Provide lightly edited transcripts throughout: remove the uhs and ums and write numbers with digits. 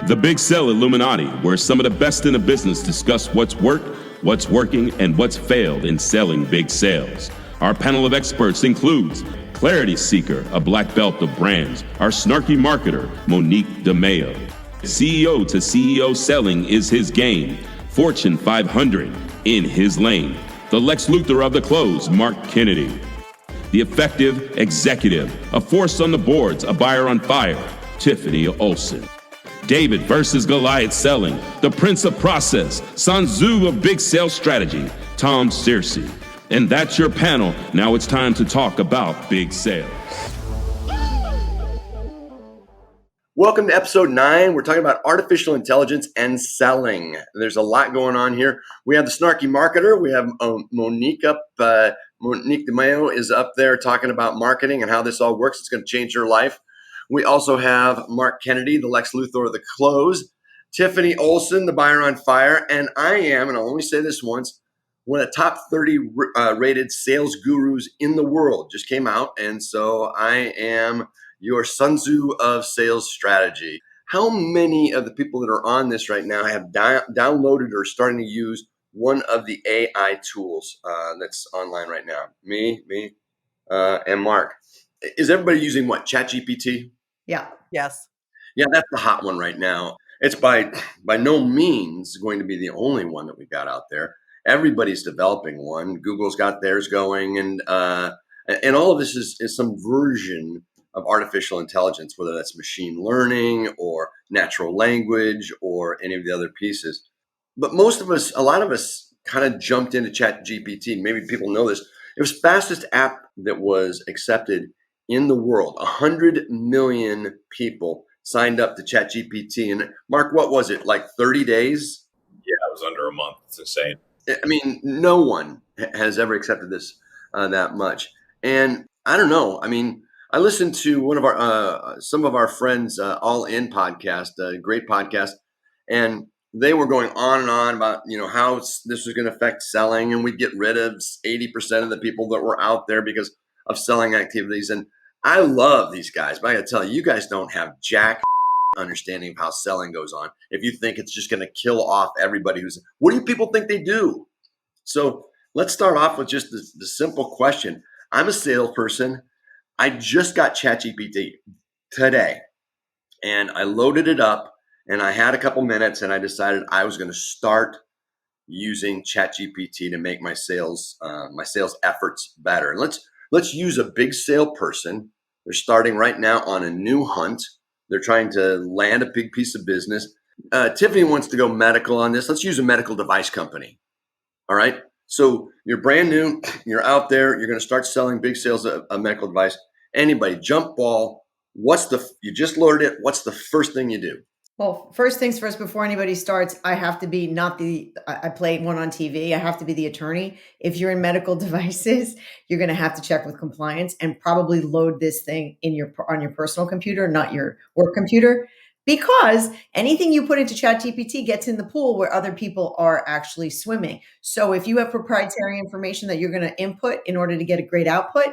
The Big Sell Illuminati, where some of the best in the business discuss what's worked, what's working, and what's failed in selling big sales. Our panel of experts includes Clarity Seeker, a black belt of brands, our snarky marketer, Monique de Maio. CEO to CEO selling is his game. Fortune 500 in his lane. The Lex Luthor of the close, Mark Kennedy. The effective executive, a force on the boards, a buyer on fire, Tiffany Olson. David versus Goliath selling, the prince of process, Sun Tzu of big sales strategy, Tom Searcy. And that's your panel. Now it's time to talk about big sales. Welcome to episode 9. We're talking about artificial intelligence and selling. There's a lot going on here. We have the snarky marketer. We have Monique de Maio is up there talking about marketing and how this all works. It's going to change your life. We also have Mark Kennedy, the Lex Luthor of the close, Tiffany Olson, the buyer on fire, and I am, and I'll only say this once, one of the top 30 rated sales gurus in the world. Just came out, and so I am your Sun Tzu of sales strategy. How many of the people that are on this right now have downloaded or starting to use one of the AI tools that's online right now? Me, and Mark. Is everybody using what? ChatGPT? Yeah. Yes. Yeah, that's the hot one right now. It's by no means going to be the only one that we've got out there. Everybody's developing one. Google's got theirs going, and all of this is some version of artificial intelligence, whether that's machine learning or natural language or any of the other pieces. But a lot of us kind of jumped into ChatGPT. Maybe people know this. It was the fastest app that was accepted in the world. 100 million people signed up to ChatGPT. And Mark, what was it, like 30 days? Yeah, it was under a month. It's insane. I mean, no one has ever accepted this that much. And I don't know. I mean, I listened to one of some of our friends' All In podcast, a great podcast, and they were going on and on about how this was going to affect selling, and we'd get rid of 80% of the people that were out there because of selling activities. And I love these guys, but I got to tell you, you guys don't have jack understanding of how selling goes on. If you think it's just going to kill off everybody what do people think they do? So let's start off with just the simple question. I'm a salesperson. I just got ChatGPT today, and I loaded it up, and I had a couple minutes, and I decided I was going to start using ChatGPT to make my sales efforts better. And let's use a big salesperson. They're starting right now on a new hunt. They're trying to land a big piece of business. Tiffany wants to go medical on this. Let's use a medical device company. All right. So you're brand new. You're out there. You're going to start selling big sales of a medical device. Anybody, jump ball. You just loaded it. What's the first thing you do? Well, first things first, before anybody starts, I have to be I play one on TV. I have to be the attorney. If you're in medical devices, you're going to have to check with compliance and probably load this thing on your personal computer, not your work computer, because anything you put into ChatGPT gets in the pool where other people are actually swimming. So if you have proprietary information that you're going to input in order to get a great output,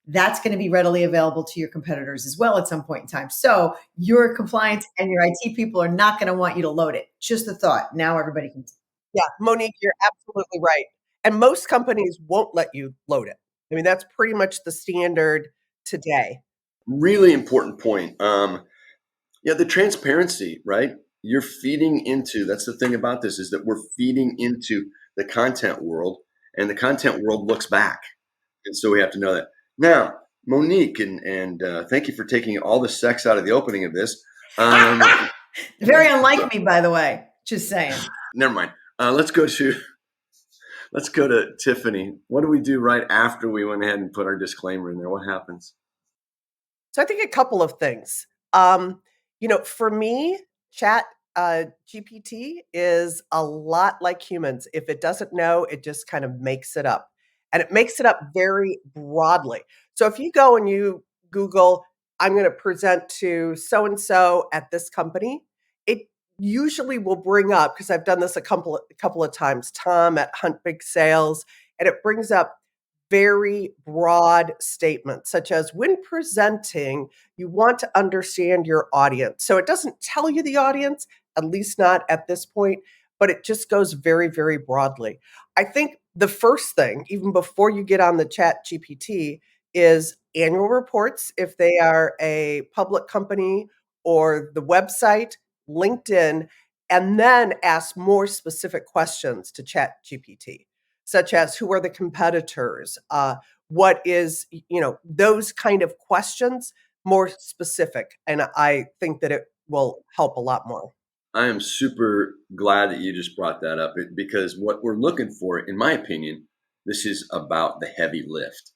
that's going to be readily available to your competitors as well at some point in time. So your compliance and your IT people are not going to want you to load it. Just a thought. Now everybody can. Yeah, Monique, you're absolutely right. And most companies won't let you load it. I mean, that's pretty much the standard today. Really important point. The transparency, right? You're feeding into, that's the thing about this, is that we're feeding into the content world, and the content world looks back. And so we have to know that. Now, Monique, and thank you for taking all the sex out of the opening of this. Very unlike me, by the way. Just saying. Never mind. Let's go to Tiffany. What do we do right after we went ahead and put our disclaimer in there? What happens? So I think a couple of things. For me, GPT is a lot like humans. If it doesn't know, it just kind of makes it up. And it makes it up very broadly. So if you go and you Google, I'm going to present to so-and-so at this company, it usually will bring up, because I've done this a couple of times, Tom at Hunt Big Sales, and it brings up very broad statements, such as when presenting, you want to understand your audience. So it doesn't tell you the audience, at least not at this point, but it just goes very, very broadly. I think the first thing, even before you get on the Chat GPT, is annual reports if they are a public company, or the website, LinkedIn, and then ask more specific questions to Chat GPT, such as who are the competitors, what is, those kind of questions, more specific. And I think that it will help a lot more. I am super glad that you just brought that up because what we're looking for, in my opinion, this is about the heavy lift.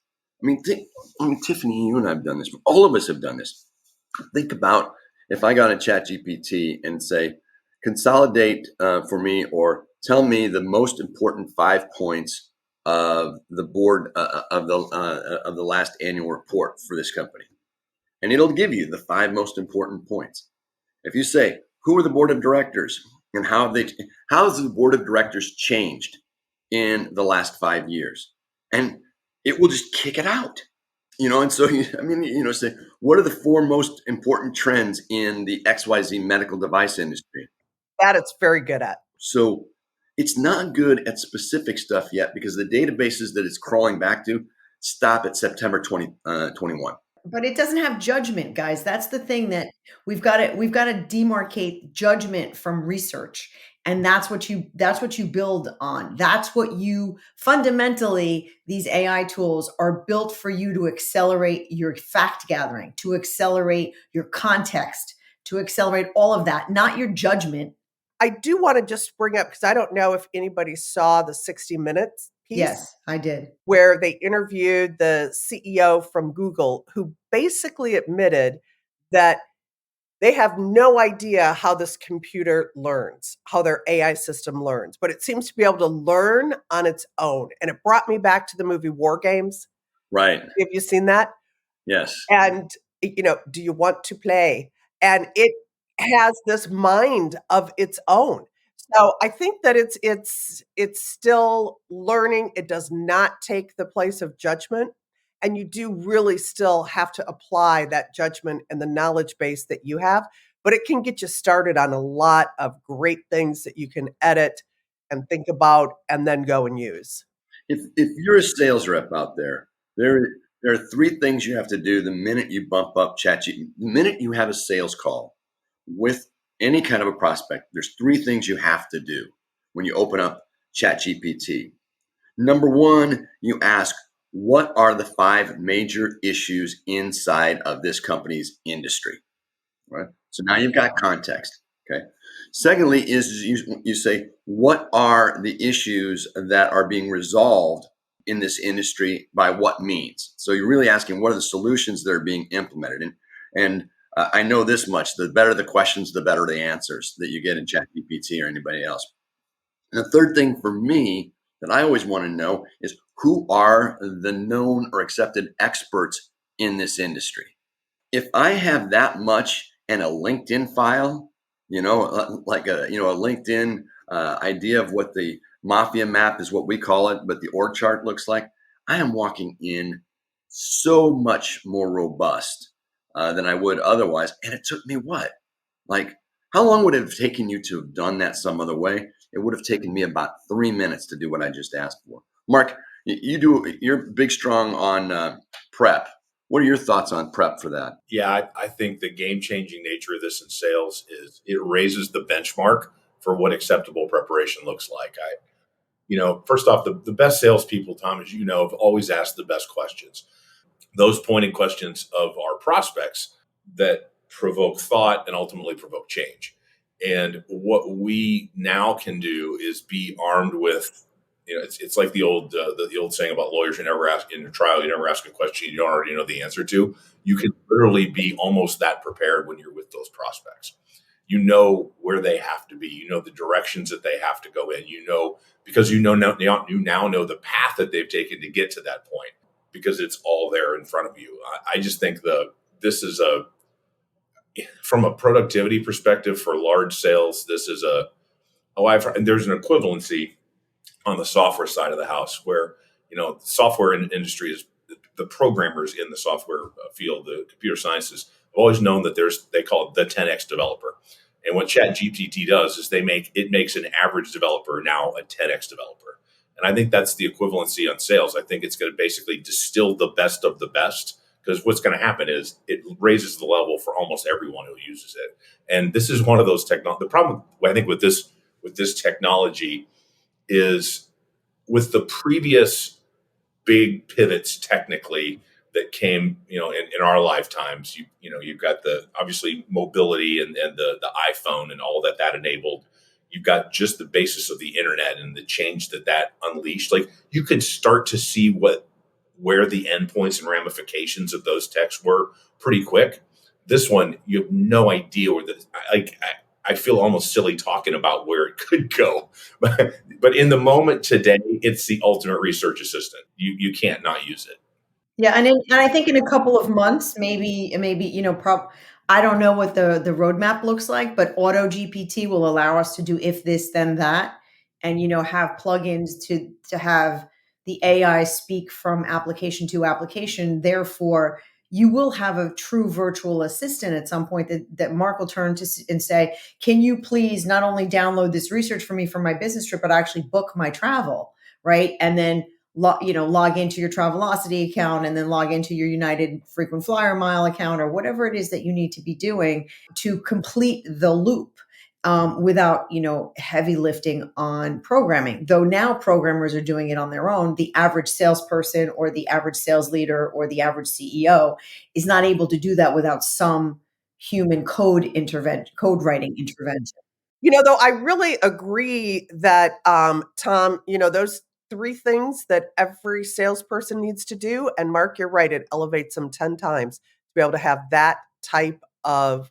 Tiffany, you and I have done this. All of us have done this. Think about if I got a Chat GPT and say, consolidate for me or tell me the most important 5 points of the board of the last annual report for this company, and it'll give you the 5 most important points. If you say, who are the board of directors and how has the board of directors changed in the last 5 years, and it will just kick it out. And so, say, what are the 4 most important trends in the XYZ medical device industry? That it's very good at. So it's not good at specific stuff yet because the databases that it's crawling back to stop at September 2021. But it doesn't have judgment, guys. That's the thing that we've got to demarcate judgment from research. And that's what you build on. That's what you fundamentally, these AI tools are built for you to accelerate your fact gathering, to accelerate your context, to accelerate all of that, not your judgment. I do want to just bring up, because I don't know if anybody saw the 60 Minutes piece. Yes, I did. Where they interviewed the CEO from Google, who basically admitted that they have no idea how this computer learns, how their AI system learns, but it seems to be able to learn on its own. And it brought me back to the movie War Games. Right. Have you seen that? Yes. And, do you want to play? And it has this mind of its own. So I think that it's still learning. It does not take the place of judgment. And you do really still have to apply that judgment and the knowledge base that you have. But it can get you started on a lot of great things that you can edit and think about and then go and use. If you're a sales rep out there, there are 3 things you have to do the minute you bump up ChatGPT. The minute you have a sales call with any kind of a prospect, there's 3 things you have to do when you open up ChatGPT. Number 1, you ask, what are the 5 major issues inside of this company's industry? Right. So now you've got context. Okay. Secondly, is you say, what are the issues that are being resolved in this industry by what means? So you're really asking, what are the solutions that are being implemented? And I know this much: the better the questions, the better the answers that you get in ChatGPT or anybody else. And the third thing for me that I always want to know is, who are the known or accepted experts in this industry? If I have that much and a LinkedIn file, like a LinkedIn idea of what the mafia map is, what we call it, but the org chart looks like, I am walking in so much more robust than I would otherwise. And it took me what? Like, how long would it have taken you to have done that some other way? It would have taken me about 3 minutes to do what I just asked for. Mark, you're big strong on prep. What are your thoughts on prep for that? Yeah, I think the game-changing nature of this in sales is it raises the benchmark for what acceptable preparation looks like. First off, the best salespeople, Tom, as you know, have always asked the best questions. Those pointed questions of our prospects that provoke thought and ultimately provoke change. And what we now can do is be armed with, it's like the old saying about lawyers: you never ask in a trial, you never ask a question you don't already know the answer to. You can literally be almost that prepared when you're with those prospects. You know where they have to be. You know the directions that they have to go in. Because you now know the path that they've taken to get to that point, because it's all there in front of you. I just think this is from a productivity perspective for large sales, this is and there's an equivalency on the software side of the house where, software industry is the programmers in the software field, the computer sciences, have always known that they call it the 10x developer. And what ChatGPT does is it makes an average developer now a 10x developer. And I think that's the equivalency on sales. I think it's going to basically distill the best of the best, because what's going to happen is it raises the level for almost everyone who uses it. And this is one of those technology. The problem I think with this technology is with the previous big pivots technically that came, in our lifetimes. You've got the obviously mobility and the iPhone and all that enabled. You've got just the basis of the internet and the change that unleashed. Like, you could start to see where the endpoints and ramifications of those techs were pretty quick. This one, you have no idea where I feel almost silly talking about where it could go, but in the moment today, it's the ultimate research assistant. You can't not use it. Yeah, and I think in a couple of months, maybe I don't know what the roadmap looks like, but Auto GPT will allow us to do if this then that, and have plugins to have the AI speak from application to application. Therefore, you will have a true virtual assistant at some point that Mark will turn to and say, "Can you please not only download this research for me for my business trip, but actually book my travel?" Right, and then log into your Travelocity account and then log into your United frequent flyer mile account, or whatever it is that you need to be doing to complete the loop, without, heavy lifting on programming. Though now programmers are doing it on their own. The average salesperson or the average sales leader or the average CEO is not able to do that without some human code writing intervention. Though I really agree that, Tom, those three things that every salesperson needs to do. And Mark, you're right, it elevates them 10 times to be able to have that type of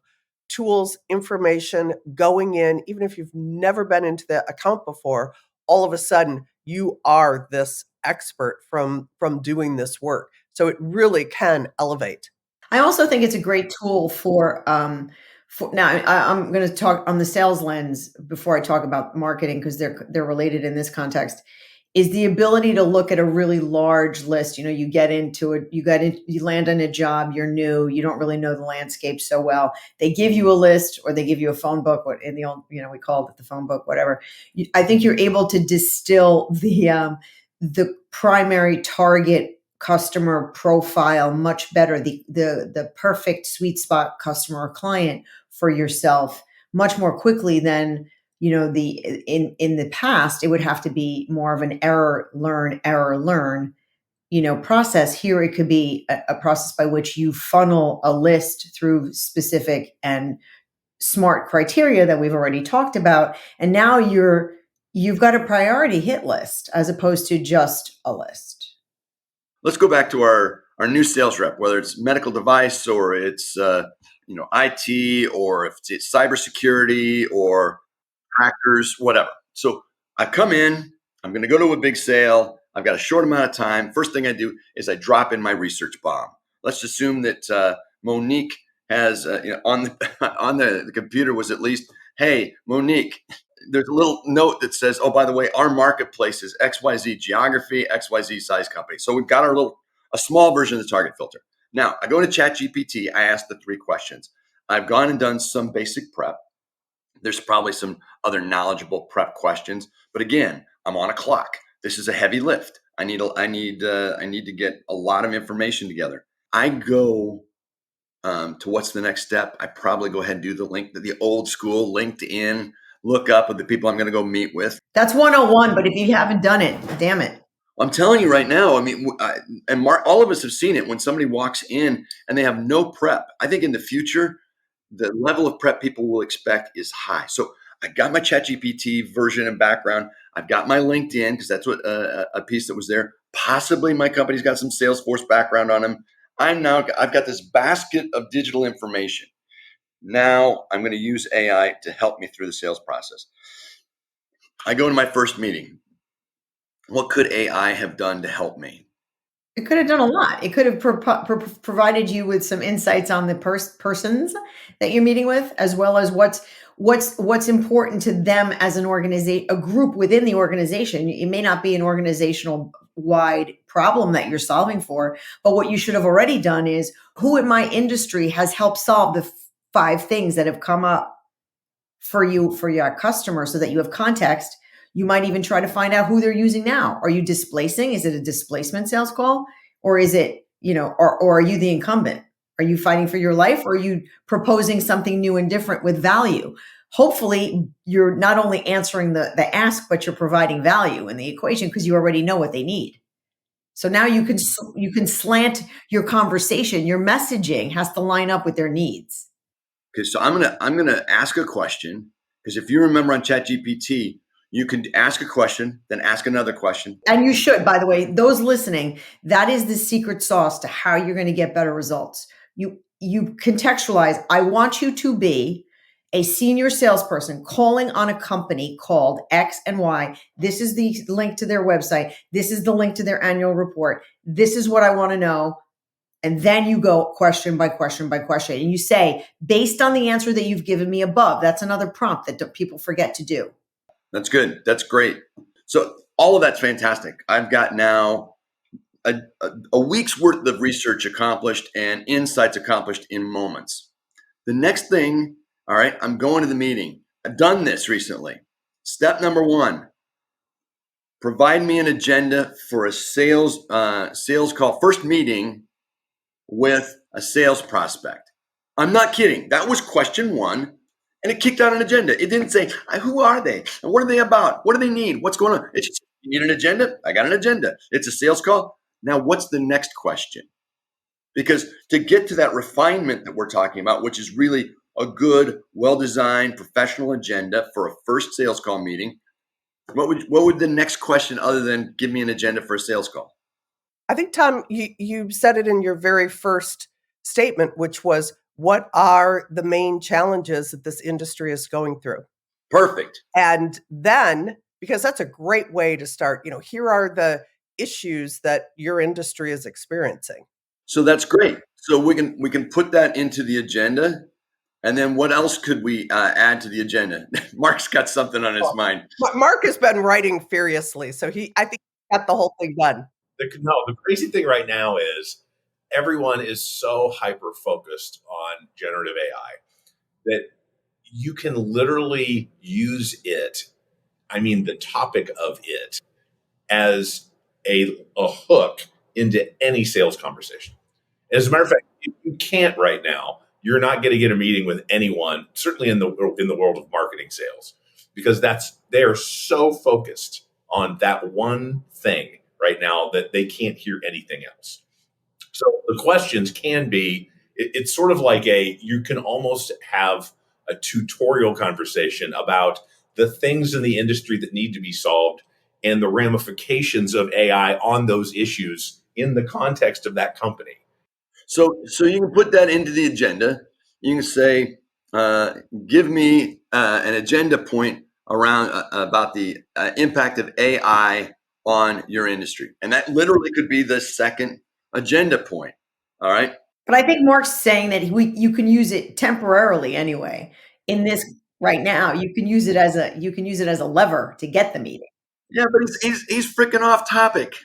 tools, information going in, even if you've never been into the account before, all of a sudden you are this expert from doing this work. So it really can elevate. I also think it's a great tool for now. I'm going to talk on the sales lens before I talk about marketing, because they're related in this context. Is the ability to look at a really large list. You get into it, you land on a job, you're new, you don't really know the landscape so well. They give you a list, or they give you a phone book. What in the old, we called it the phone book, whatever. I think you're able to distill the primary target customer profile much better, the perfect sweet spot customer or client for yourself much more quickly than in the past. It would have to be more of an error learn process. Here it could be a process by which you funnel a list through specific and smart criteria that we've already talked about, and now you've got a priority hit list as opposed to just a list. Let's go back to our new sales rep, whether it's medical device or it's IT, or if it's cybersecurity or trackers, whatever. So I come in, I'm going to go to a big sale. I've got a short amount of time. First thing I do is I drop in my research bomb. Let's assume that Monique has on the computer was at least, "Hey, Monique, there's a little note that says, oh, by the way, our marketplace is XYZ geography, XYZ size company." So we've got a small version of the target filter. Now I go to ChatGPT. I ask the 3 questions. I've gone and done some basic prep. There's probably some other knowledgeable prep questions, but again, I'm on a clock. This is a heavy lift. I need to get a lot of information together. I go to what's the next step. I probably go ahead and do the old school LinkedIn, look up at the people I'm going to go meet with. That's 101, but if you haven't done it, damn it. I'm telling you right now, and Mark, all of us have seen it when somebody walks in and they have no prep. I think in the future, the level of prep people will expect is high. So I got my ChatGPT version and background. I've got my LinkedIn, because that's what a piece that was there. Possibly my company's got some Salesforce background on them. I've got this basket of digital information. Now I'm going to use AI to help me through the sales process. I go to my first meeting. What could AI have done to help me? It could have done a lot. It could have provided you with some insights on the persons that you're meeting with, as well as what's important to them as an organization, a group within the organization. It may not be an organizational wide problem that you're solving for. But what you should have already done is, who in my industry has helped solve the 5 things that have come up for you, for your customer, so that you have context. You might even try to find out who they're using now. Are you displacing? Is it a displacement sales call? Or is it, or are you the incumbent? Are you fighting for your life, or are you proposing something new and different with value? Hopefully you're not only answering the ask, but you're providing value in the equation, because you already know what they need. So now you can slant your conversation. Your messaging has to line up with their needs. Okay, so I'm gonna ask a question, because if you remember on ChatGPT, you can ask a question, then ask another question. And you should, by the way, those listening, that is the secret sauce to how you're going to get better results. You contextualize. I want you to be a senior salesperson calling on a company called X and Y. This is the link to their website. This is the link to their annual report. This is what I want to know. And then you go question by question by question. And you say, based on the answer that you've given me above, that's another prompt that people forget to do. That's good. That's great. So all of that's fantastic. I've got now a week's worth of research accomplished and insights accomplished in moments. The next thing, all right, I'm going to the meeting. I've done this recently. Step number 1, provide me an agenda for a sales call, first meeting with a sales prospect. I'm not kidding. That was question 1. And it kicked out an agenda. It didn't say, who are they? And what are they about? What do they need? What's going on? It's just, you need an agenda? I got an agenda. It's a sales call. Now, what's the next question? Because to get to that refinement that we're talking about, which is really a good, well-designed, professional agenda for a first sales call meeting, what would the next question other than give me an agenda for a sales call? I think, Tom, you said it in your very first statement, which was, what are the main challenges that this industry is going through? Perfect. And then, because that's a great way to start, here are the issues that your industry is experiencing. So that's great. So we can put that into the agenda. And then what else could we add to the agenda? Mark's got something on his mind. Mark has been writing furiously, so I think he got the whole thing done. The crazy thing right now is everyone is so hyper focused on generative AI that you can literally use it, the topic of it, as a hook into any sales conversation. As a matter of fact, you can't right now. You're not going to get a meeting with anyone, certainly in the world of marketing sales, because they are so focused on that one thing right now that they can't hear anything else. So the questions can be, it's sort of like you can almost have a tutorial conversation about the things in the industry that need to be solved and the ramifications of AI on those issues in the context of that company. So you can put that into the agenda. You can say, give me an agenda point around about the impact of AI on your industry. And that literally could be the second agenda point. All right. But I think Mark's saying that you can use it temporarily anyway. In this right now, you can use it as a lever to get the meeting. Yeah, but he's freaking off topic.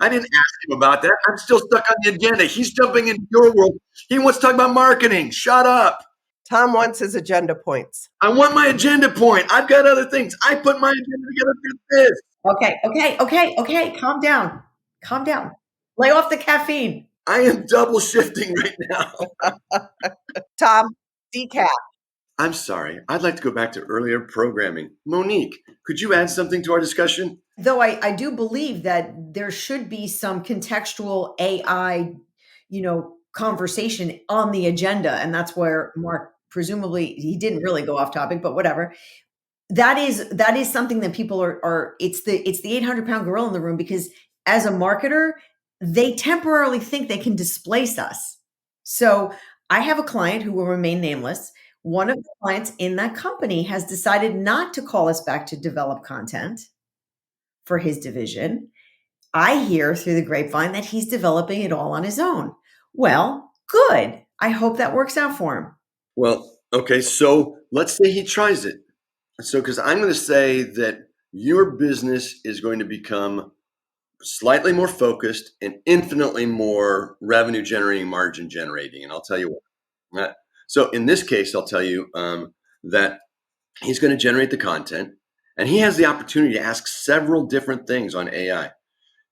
I didn't ask him about that. I'm still stuck on the agenda. He's jumping into your world. He wants to talk about marketing. Shut up. Tom wants his agenda points. I want my agenda point. I've got other things. I put my agenda together for this. Okay. Calm down. Lay off the caffeine. I am double shifting right now. Tom, decaf. I'm sorry. I'd like to go back to earlier programming. Monique, could you add something to our discussion? Though I do believe that there should be some contextual AI, conversation on the agenda. And that's where Mark, presumably, he didn't really go off topic, but whatever. That is something that people are it's the 800-pound gorilla in the room, because as a marketer, they temporarily think they can displace us. So I have a client who will remain nameless. One of the clients in that company has decided not to call us back to develop content for his division. I hear through the grapevine that he's developing it all on his own. Well, good. I hope that works out for him. Well, okay. So let's say he tries it. So, because I'm going to say that your business is going to become slightly more focused, and infinitely more revenue generating, margin generating. And I'll tell you what. So in this case, I'll tell you that he's going to generate the content, and he has the opportunity to ask several different things on AI.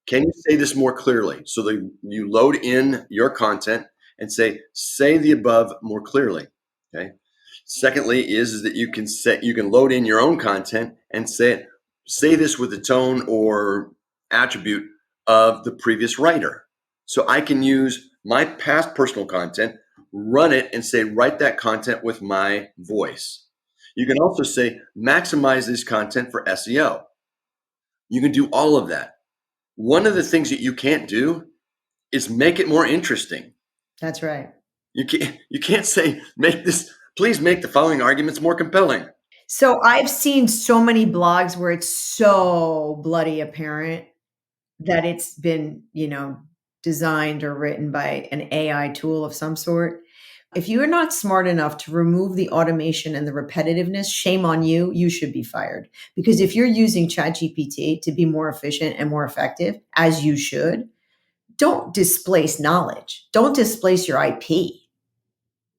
Can you say this more clearly? So that you load in your content and say the above more clearly. Okay. Secondly, is that you can load in your own content and say this with the tone or attribute of the previous writer. So I can use my past personal content, run it, and say write that content with my voice. You can also say maximize this content for SEO. You can do all of that. One of the things that you can't do is make it more interesting. That's right. You can't say please make the following arguments more compelling. So I've seen so many blogs where it's so bloody apparent that it's been, designed or written by an AI tool of some sort. If you are not smart enough to remove the automation and the repetitiveness, shame on you. You should be fired. Because if you're using ChatGPT to be more efficient and more effective, as you should, don't displace knowledge. Don't displace your IP.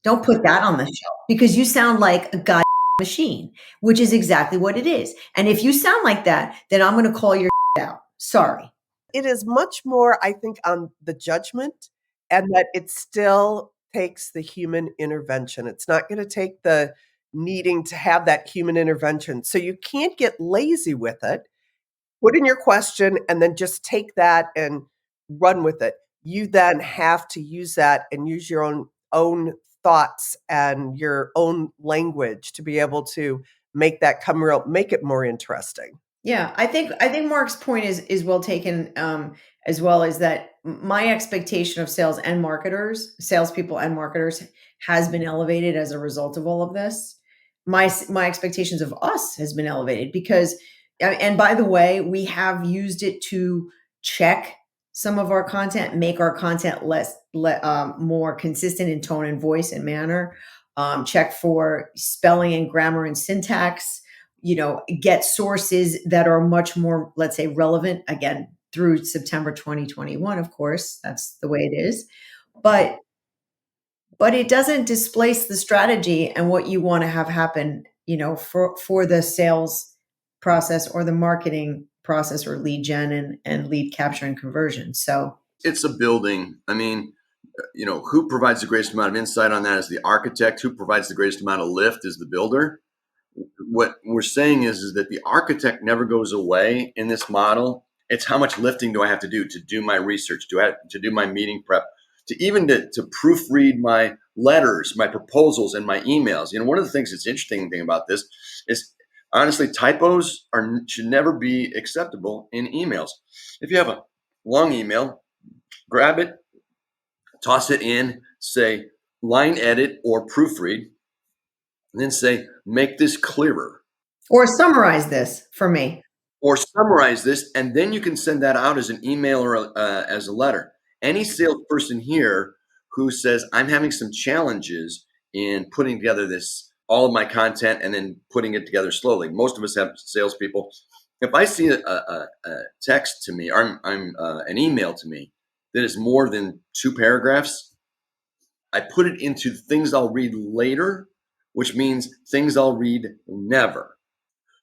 Don't put that on the shelf because you sound like a god machine, which is exactly what it is. And if you sound like that, then I'm going to call your out. Sorry. It is much more, I think, on the judgment, and that it still takes the human intervention. It's not going to take the needing to have that human intervention. So you can't get lazy with it. Put in your question and then just take that and run with it. You then have to use that and use your own thoughts and your own language to be able to make that come real, make it more interesting. Yeah, I think Mark's point is well taken, as well as that my expectation of salespeople and marketers has been elevated as a result of all of this. My expectations of us has been elevated because, and by the way, we have used it to check some of our content, make our content more consistent in tone and voice and manner, check for spelling and grammar and syntax, get sources that are much more, let's say, relevant, again, through September 2021, of course, that's the way it is. But it doesn't displace the strategy and what you want to have happen, for the sales process or the marketing process or lead gen and lead capture and conversion. So it's a building. I mean, who provides the greatest amount of insight on that is the architect. Who provides the greatest amount of lift is the builder. What we're saying is that the architect never goes away in this model. It's how much lifting do I have to do my research, to do my meeting prep, to proofread my letters, my proposals, and my emails. One of the things that's interesting thing about this is, honestly, typos should never be acceptable in emails. If you have a long email, grab it, toss it in, say line edit or proofread, and then say, make this clearer. Or summarize this for me. Or summarize this, and then you can send that out as an email or as a letter. Any salesperson here who says, I'm having some challenges in putting together all of my content and then putting it together slowly. Most of us have salespeople. If I see a text to me or an email to me that is more than 2 paragraphs, I put it into things I'll read later, which means things I'll read never.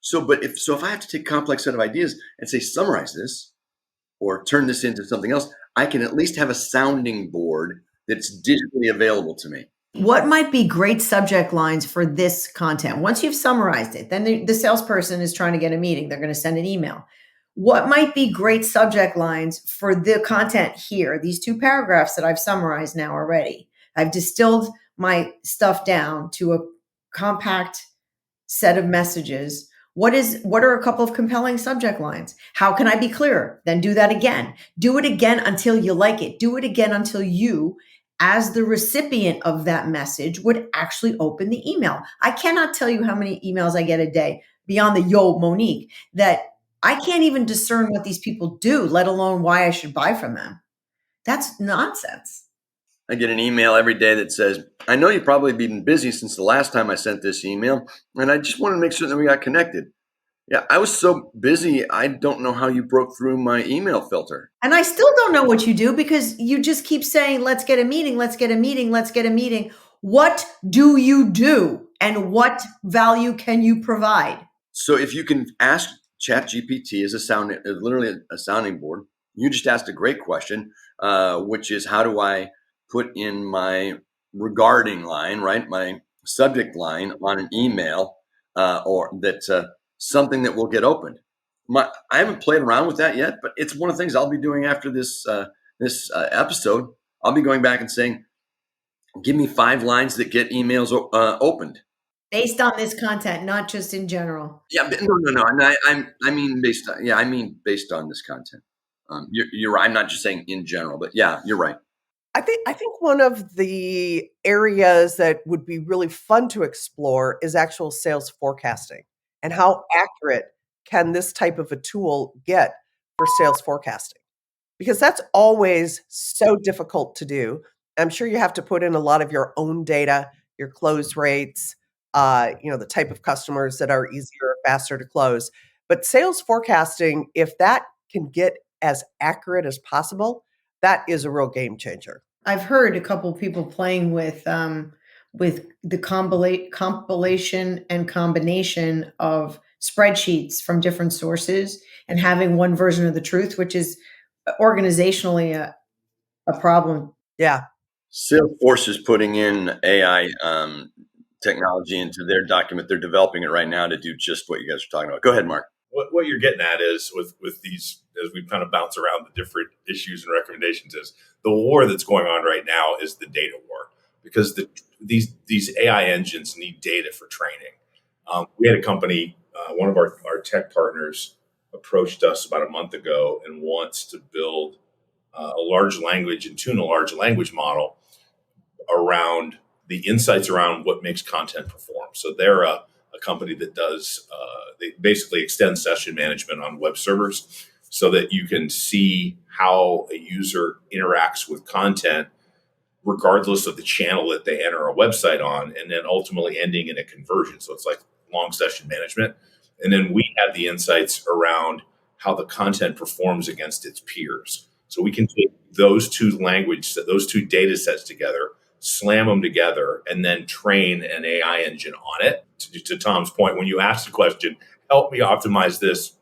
So if I have to take a complex set of ideas and say, summarize this or turn this into something else, I can at least have a sounding board that's digitally available to me. What might be great subject lines for this content? Once you've summarized it, then the salesperson is trying to get a meeting. They're going to send an email. What might be great subject lines for the content here? These 2 paragraphs that I've summarized now already. I've distilled my stuff down to a compact set of messages. What are a couple of compelling subject lines? How can I be clearer? Then do that again. Do it again until you like it. Do it again until you, as the recipient of that message, would actually open the email. I cannot tell you how many emails I get a day beyond the yo, Monique, that I can't even discern what these people do, let alone why I should buy from them. That's nonsense. I get an email every day that says, I know you've probably been busy since the last time I sent this email, and I just want to make sure that we got connected. Yeah, I was so busy, I don't know how you broke through my email filter. And I still don't know what you do because you just keep saying, let's get a meeting, let's get a meeting, let's get a meeting. What do you do? And what value can you provide? So if you can ask ChatGPT as literally a sounding board, you just asked a great question, which is how do I put in my regarding line, right? My subject line on an email, or that's something that will get opened. I haven't played around with that yet, but it's one of the things I'll be doing after this episode. I'll be going back and saying, give me 5 lines that get emails opened. Based on this content, not just in general. Yeah, but no. And I mean based on, yeah, I mean based on this content. You're right. I'm not just saying in general, but yeah, you're right. I think one of the areas that would be really fun to explore is actual sales forecasting and how accurate can this type of a tool get for sales forecasting? Because that's always so difficult to do. I'm sure you have to put in a lot of your own data, your close rates, the type of customers that are easier or faster to close. But sales forecasting, if that can get as accurate as possible, that is a real game changer. I've heard a couple people playing with the compilation and combination of spreadsheets from different sources and having one version of the truth, which is organizationally a problem. Yeah. Salesforce is putting in AI technology into their document. They're developing it right now to do just what you guys are talking about. Go ahead, Mark. What you're getting at is with these, as we kind of bounce around the different issues and recommendations, is the war that's going on right now is the data war, because these AI engines need data for training. We had a company, one of our tech partners approached us about a month ago and wants to build a large language and tune a large language model around the insights around what makes content perform. So they're a company that does, they basically extend session management on web servers so that you can see how a user interacts with content regardless of the channel that they enter a website on, and then ultimately ending in a conversion. So it's like long session management. And then we have the insights around how the content performs against its peers. So we can take those those two data sets together, slam them together, and then train an AI engine on it. To Tom's point, when you ask the question, help me optimize this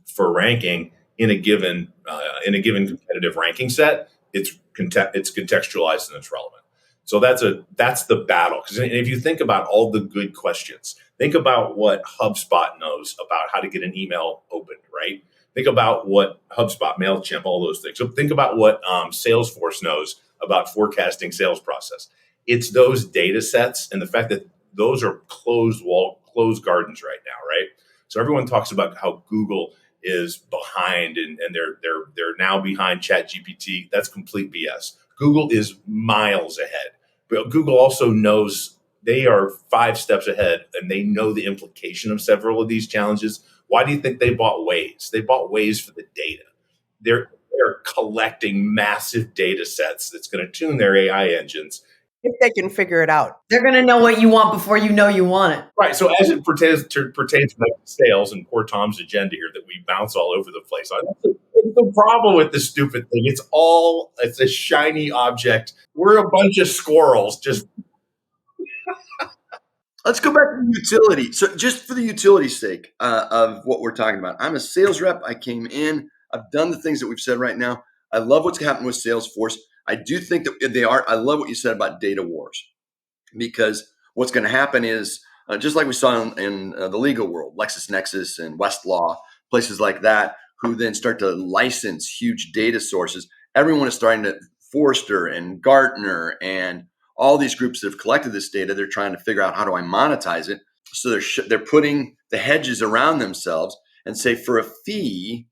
for ranking in a given competitive ranking set, it's contextualized and it's relevant. So that's the battle. Because if you think about all the good questions, think about what HubSpot knows about how to get an email opened, right? Think about what HubSpot, MailChimp, all those things. So think about what Salesforce knows about forecasting sales process. It's those data sets and the fact that those are closed gardens right now, right? So everyone talks about how Google is behind and they're now behind ChatGPT. That's complete BS. Google is miles ahead, but Google also knows they are 5 steps ahead and they know the implication of several of these challenges. Why do you think they bought Waze? They bought Waze for the data. They're collecting massive data sets that's going to tune their AI engines. If they can figure it out. They're going to know what you want before you know you want it. Right. So as it pertains to sales and poor Tom's agenda here that we bounce all over the place on, that's the problem with this stupid thing. It's a shiny object. We're a bunch of squirrels. Just Let's go back to the utility. So just for the utility's sake of what we're talking about, I'm a sales rep. I came in. I've done the things that we've said right now. I love what's happened with Salesforce. I do think that they are. I love what you said about data wars, because what's going to happen is just like we saw in the legal world, LexisNexis and Westlaw, places like that, who then start to license huge data sources. Everyone is starting to, Forrester and Gartner and all these groups that have collected this data, they're trying to figure out how do I monetize it. So they're putting the hedges around themselves and say, for a fee,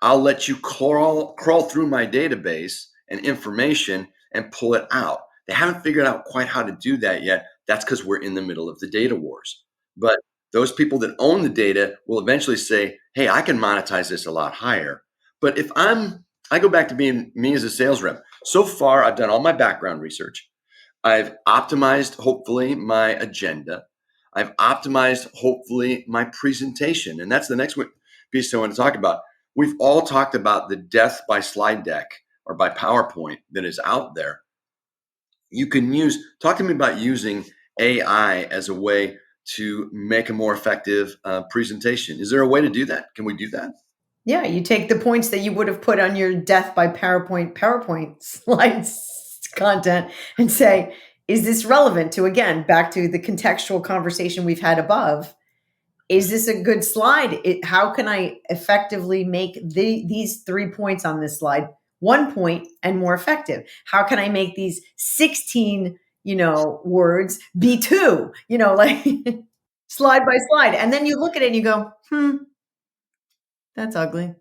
I'll let you crawl through my database and information and pull it out. They haven't figured out quite how to do that yet. That's because we're in the middle of the data wars. But those people that own the data will eventually say, hey, I can monetize this a lot higher. But if I go back to being me as a sales rep. So far, I've done all my background research. I've optimized, hopefully, my agenda. I've optimized, hopefully, my presentation. And that's the next piece I want to talk about. We've all talked about the death by slide deck or by PowerPoint that is out there. You can talk to me about using AI as a way to make a more effective presentation. Is there a way to do that? Can we do that? Yeah, you take the points that you would have put on your death by PowerPoint slides content and say, is this relevant to, again, back to the contextual conversation we've had above? Is this a good slide? How can I effectively make these 3 points on this slide 1 point and more effective? How can I make these 16, words be 2, like slide by slide? And then you look at it and you go, that's ugly.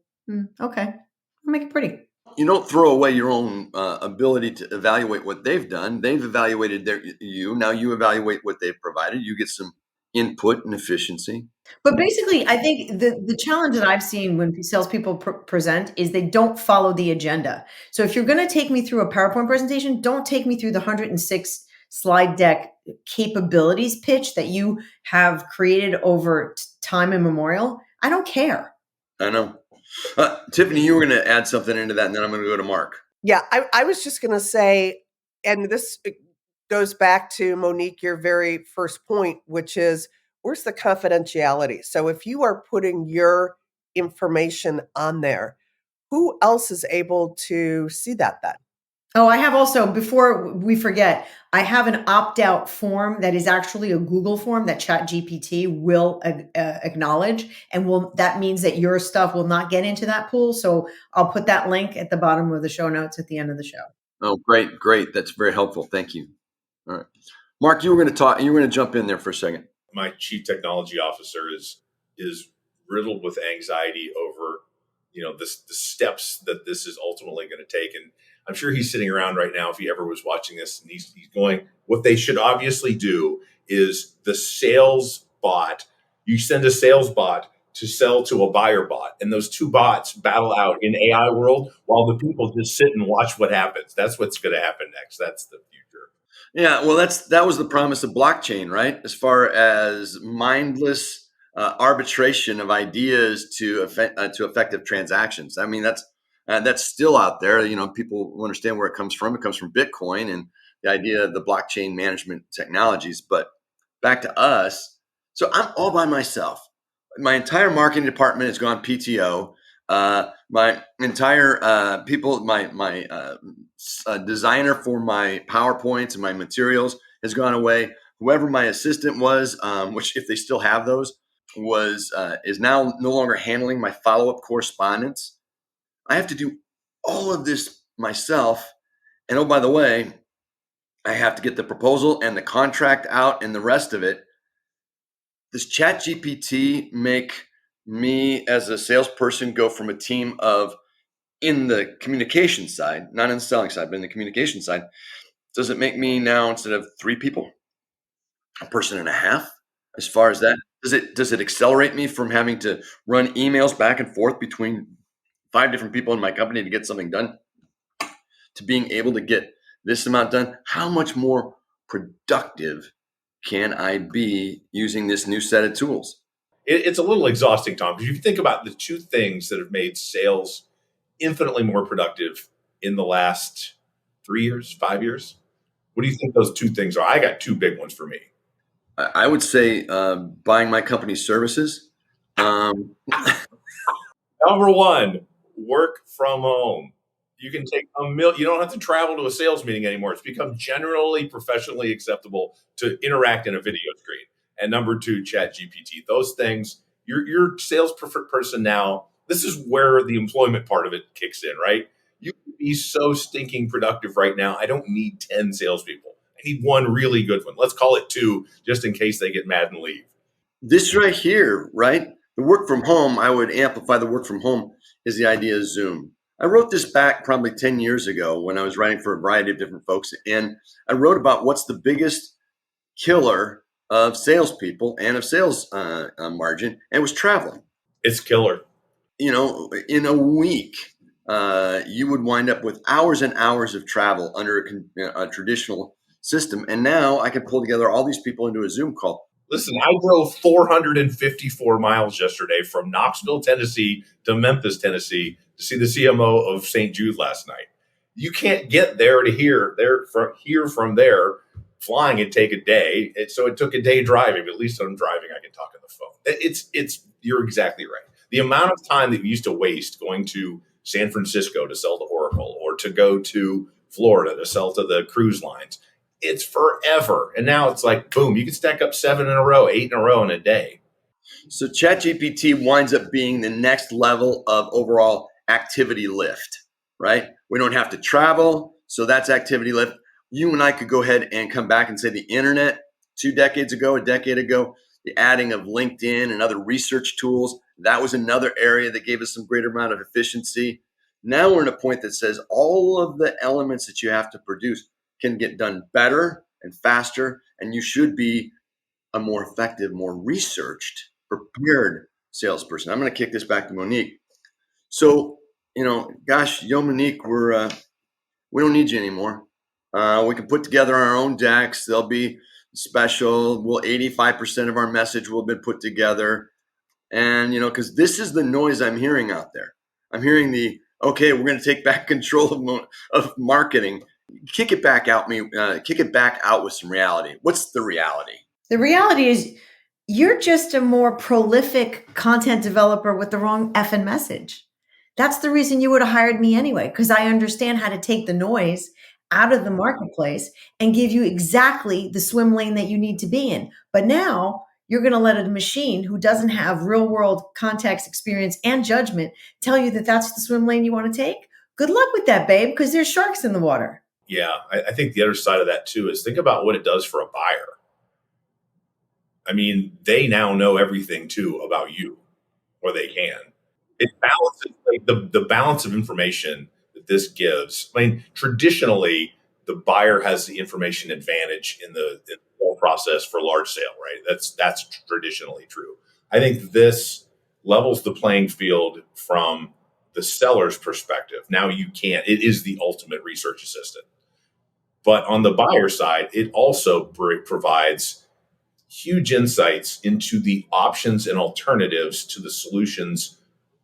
Okay. I'll make it pretty. You don't throw away your own ability to evaluate what they've done. They've evaluated you. Now you evaluate what they've provided. You get some input and efficiency. But basically, I think the challenge that I've seen when salespeople present is they don't follow the agenda. So if you're going to take me through a PowerPoint presentation, don't take me through the 106 slide deck capabilities pitch that you have created over time immemorial. I don't care. I know. Tiffany, you were going to add something into that, and then I'm going to go to Mark. Yeah, I was just going to say, and this goes back to Monique, your very first point, which is where's the confidentiality? So if you are putting your information on there, who else is able to see that then? Oh, I have also, before we forget, I have an opt-out form that is actually a Google form that ChatGPT will acknowledge, and that means that your stuff will not get into that pool. So I'll put that link at the bottom of the show notes at the end of the show. Oh, great. That's very helpful. Thank you. All right. Mark, you were going to jump in there for a second. My chief technology officer is riddled with anxiety over, the steps that this is ultimately going to take. And I'm sure he's sitting around right now, if he ever was watching this, and he's going, what they should obviously do is the sales bot. You send a sales bot to sell to a buyer bot, and those two bots battle out in AI world while the people just sit and watch what happens. That's what's going to happen next. That's the future. Yeah, well, that was the promise of blockchain, right? As far as mindless arbitration of ideas to effective transactions. I mean, that's still out there. People understand where it comes from. It comes from Bitcoin and the idea of the blockchain management technologies. But back to us. So I'm all by myself. My entire marketing department has gone PTO. My entire my designer for my PowerPoints and my materials has gone away. Whoever my assistant was, which if they still have those, is now no longer handling my follow-up correspondence. I have to do all of this myself. And oh, by the way, I have to get the proposal and the contract out and the rest of it. Does ChatGPT make me as a salesperson go from a team of, in the communication side, not in the selling side, but in the communication side, does it make me now, instead of 3 people, a person and a half? As far as that, does it accelerate me from having to run emails back and forth between 5 different people in my company to get something done, to being able to get this amount done? How much more productive can I be using this new set of tools? It's a little exhausting, Tom, because if you think about the two things that have made sales infinitely more productive in the last 3 years, 5 years, what do you think those two things are? I got 2 big ones for me. I would say buying my company's services. Number 1, work from home. You can take you don't have to travel to a sales meeting anymore. It's become generally professionally acceptable to interact in a video screen. And number 2, ChatGPT. Those things, your sales person now, this is where the employment part of it kicks in, right? You can be so stinking productive right now. I don't need 10 salespeople. I need 1 really good one. Let's call it 2, just in case they get mad and leave. This right here, right? The work from home, I would amplify the work from home, is the idea of Zoom. I wrote this back probably 10 years ago when I was writing for a variety of different folks. And I wrote about what's the biggest killer of salespeople and of sales margin, and it was traveling. It's killer. In a week, you would wind up with hours and hours of travel under a traditional system. And now I can pull together all these people into a Zoom call. Listen, I drove 454 miles yesterday from Knoxville, Tennessee to Memphis, Tennessee to see the CMO of St. Jude last night. You can't get there to here from there flying and take a day. So it took a day driving, but at least when I'm driving, I can talk on the phone. You're exactly right. The amount of time that we used to waste going to San Francisco to sell to Oracle or to go to Florida to sell to the cruise lines, it's forever. And now it's like, boom, you can stack up 7 in a row, 8 in a row in a day. So ChatGPT winds up being the next level of overall activity lift, right? We don't have to travel. So that's activity lift. You and I could go ahead and come back and say the internet 2 decades ago, a decade ago, the adding of LinkedIn and other research tools, that was another area that gave us some greater amount of efficiency. Now we're in a point that says all of the elements that you have to produce can get done better and faster, and you should be a more effective, more researched, prepared salesperson. I'm going to kick this back to Monique. So, gosh, Monique, we don't need you anymore. We can put together our own decks. They'll be special. 85% of our message will have been put together. And, because this is the noise I'm hearing out there. I'm hearing okay, we're going to take back control of marketing. Kick it back out with some reality. What's the reality? The reality is you're just a more prolific content developer with the wrong effing message. That's the reason you would have hired me anyway, because I understand how to take the noise out of the marketplace and give you exactly the swim lane that you need to be in. But now you're going to let a machine who doesn't have real world context, experience, and judgment tell you that that's the swim lane you want to take. Good luck with that, babe, because there's sharks in the water. Yeah, I think the other side of that too is think about what it does for a buyer. I mean, they now know everything too about you, or they can. It balances the balance of information that this gives. I mean, traditionally, the buyer has the information advantage in the whole process for large sale, right? That's traditionally true. I think this levels the playing field from the seller's perspective. Now it is the ultimate research assistant. But on the buyer side, it also provides huge insights into the options and alternatives to the solutions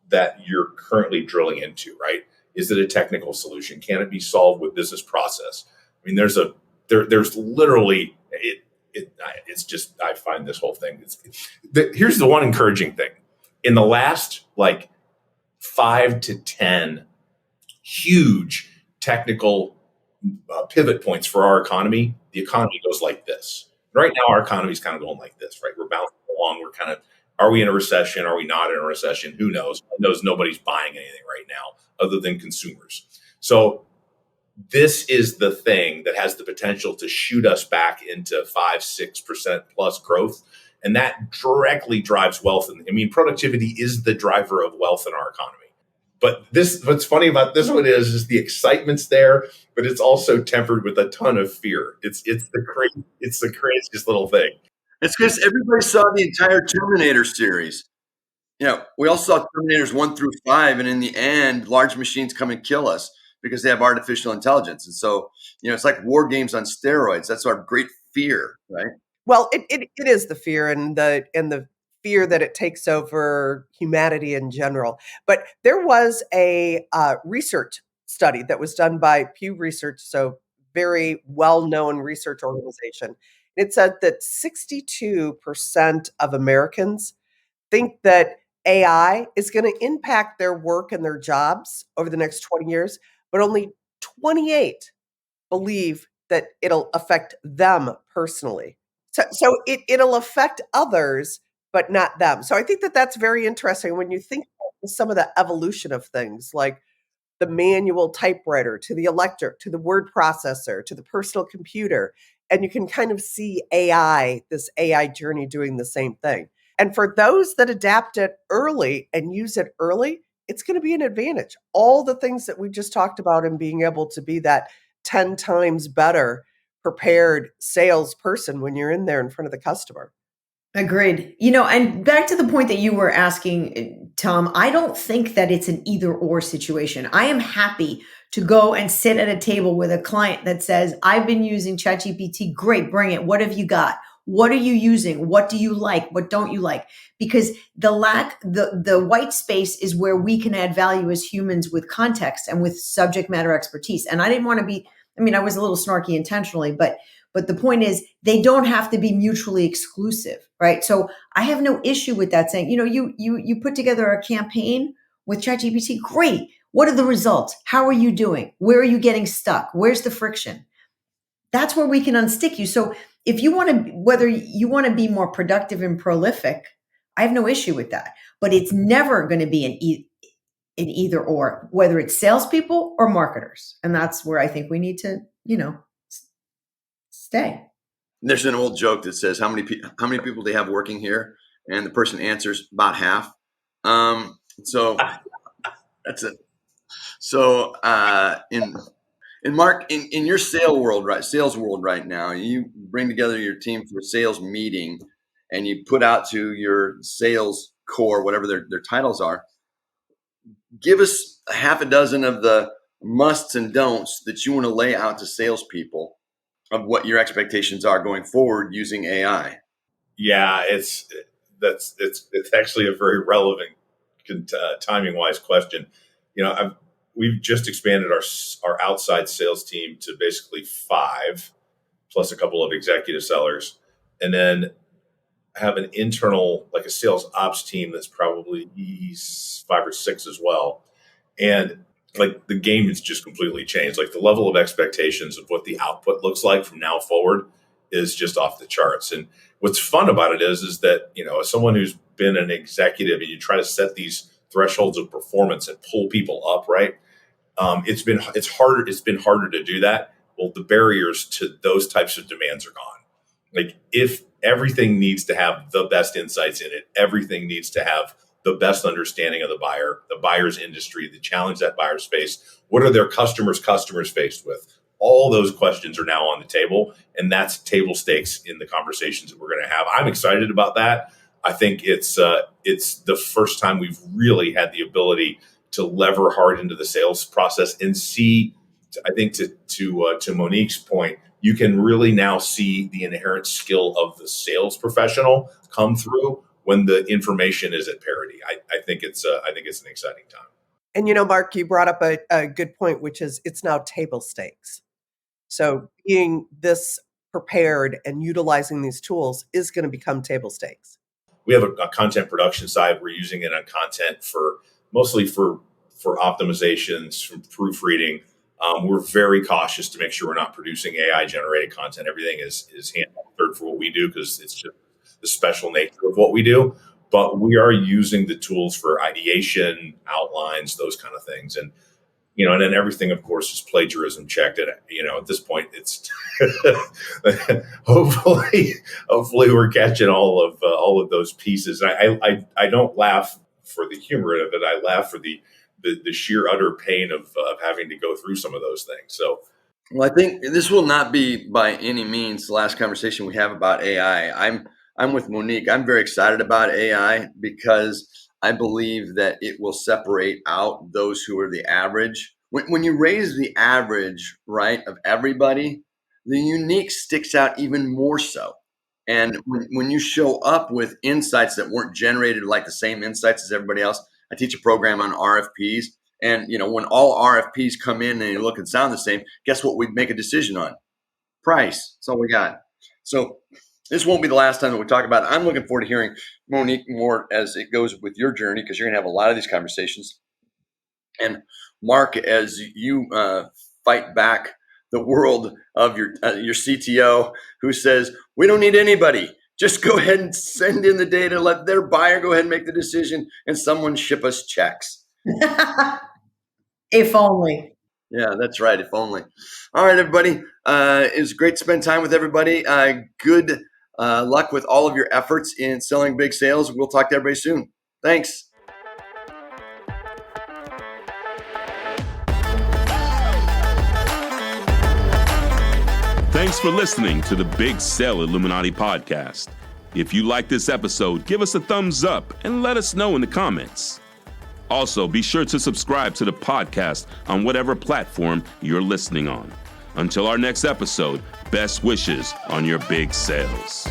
that you're currently drilling into, right? Is it a technical solution? Can it be solved with business process? I mean, there's literally, it's just, I find this whole thing, here's the one encouraging thing. In the last 5 to 10 huge technical pivot points for our economy, the economy goes like this. Right now, our economy is kind of going like this, right? We're bouncing along. We're kind of, are we in a recession? Are we not in a recession? Who knows? Nobody's buying anything right now other than consumers. So this is the thing that has the potential to shoot us back into 5-6% plus growth. And that directly drives wealth. I mean, productivity is the driver of wealth in our economy. But what's funny about this one is the excitement's there, but it's also tempered with a ton of fear. It's the craziest little thing. It's because everybody saw the entire Terminator series. We all saw Terminators 1 through 5, and in the end, large machines come and kill us because they have artificial intelligence. And so, it's like war games on steroids. That's our great fear, right? Well, it is the fear and the fear that it takes over humanity in general. But there was a research study that was done by Pew Research, so very well-known research organization. It said that 62% of Americans think that AI is going to impact their work and their jobs over the next 20 years, but only 28 believe that it'll affect them personally. So it'll affect others, but not them. So I think that that's very interesting when you think of some of the evolution of things, like the manual typewriter to the electric, to the word processor, to the personal computer. And you can kind of see this AI journey doing the same thing. And for those that adapt it early and use it early, it's going to be an advantage. All the things that we just talked about and being able to be that 10 times better prepared salesperson when you're in there in front of the customer. Agreed. And back to the point that you were asking, Tom, I don't think that it's an either or situation. I am happy to go and sit at a table with a client that says, I've been using ChatGPT. Great, bring it. What have you got? What are you using? What do you like? What don't you like? Because the white space is where we can add value as humans with context and with subject matter expertise. And I didn't want to be, I was a little snarky intentionally, but the point is they don't have to be mutually exclusive, right? So I have no issue with that saying, you put together a campaign with ChatGPT, great. What are the results? How are you doing? Where are you getting stuck? Where's the friction? That's where we can unstick you. So if you want to, whether you want to be more productive and prolific, I have no issue with that. But it's never going to be an either or, whether it's salespeople or marketers. And that's where I think we need to, stay. There's an old joke that says, how many people do you have working here? And the person answers, about half. So that's it. So in Mark, in your sales world right now, you bring together your team for a sales meeting and you put out to your sales core, whatever their titles are. Give us a half a dozen of the musts and don'ts that you want to lay out to salespeople of what your expectations are going forward using AI. Yeah, it's actually a very relevant timing wise question. We've just expanded our outside sales team to basically 5 plus a couple of executive sellers, and then have an internal, like a sales ops team that's probably 5 or 6 as well. And like the game has just completely changed. Like the level of expectations of what the output looks like from now forward is just off the charts. And what's fun about it is that, as someone who's been an executive and you try to set these thresholds of performance and pull people up, right? It's been harder to do that. Well, the barriers to those types of demands are gone. Like if everything needs to have the best insights in it, everything needs to have the best understanding of the buyer's industry, the challenge that buyers face. What are their customers faced with? All those questions are now on the table, and that's table stakes in the conversations that we're going to have. I'm excited about that. I think it's the first time we've really had the ability to lever hard into the sales process and see. I think to Monique's point, you can really now see the inherent skill of the sales professional come through when the information is at parity. I think it's an exciting time. And Mark, you brought up a good point, which is it's now table stakes. So being this prepared and utilizing these tools is going to become table stakes. We have a content production side. We're using it on content mostly for optimizations, from proofreading. We're very cautious to make sure we're not producing AI generated content. Everything is hand-authored for what we do because it's just the special nature of what we do. But we are using the tools for ideation, outlines, those kind of things. And and then everything, of course, is plagiarism checked. And at this point, it's hopefully we're catching all of those pieces. I don't laugh for the humor of it. I laugh for the sheer utter pain of having to go through some of those things. So, well, I think this will not be by any means the last conversation we have about AI. I'm with Monique. I'm very excited about AI because I believe that it will separate out those who are the average. When you raise the average, right, of everybody, the unique sticks out even more so. And when you show up with insights that weren't generated like the same insights as everybody else, I teach a program on RFPs. And, when all RFPs come in and they look and sound the same, guess what we make a decision on? Price. That's all we got. So this won't be the last time that we talk about it. I'm looking forward to hearing Monique more as it goes with your journey, because you're going to have a lot of these conversations. And Mark, as you fight back the world of your CTO who says, we don't need anybody. Just go ahead and send in the data, let their buyer go ahead and make the decision, and someone ship us checks. If only. Yeah, that's right. If only. All right, everybody. It was great to spend time with everybody. Good luck with all of your efforts in selling big sales. We'll talk to everybody soon. Thanks. Thanks for listening to the Big Sell Illuminati podcast. If you like this episode, give us a thumbs up and let us know in the comments. Also, be sure to subscribe to the podcast on whatever platform you're listening on. Until our next episode, best wishes on your big sales.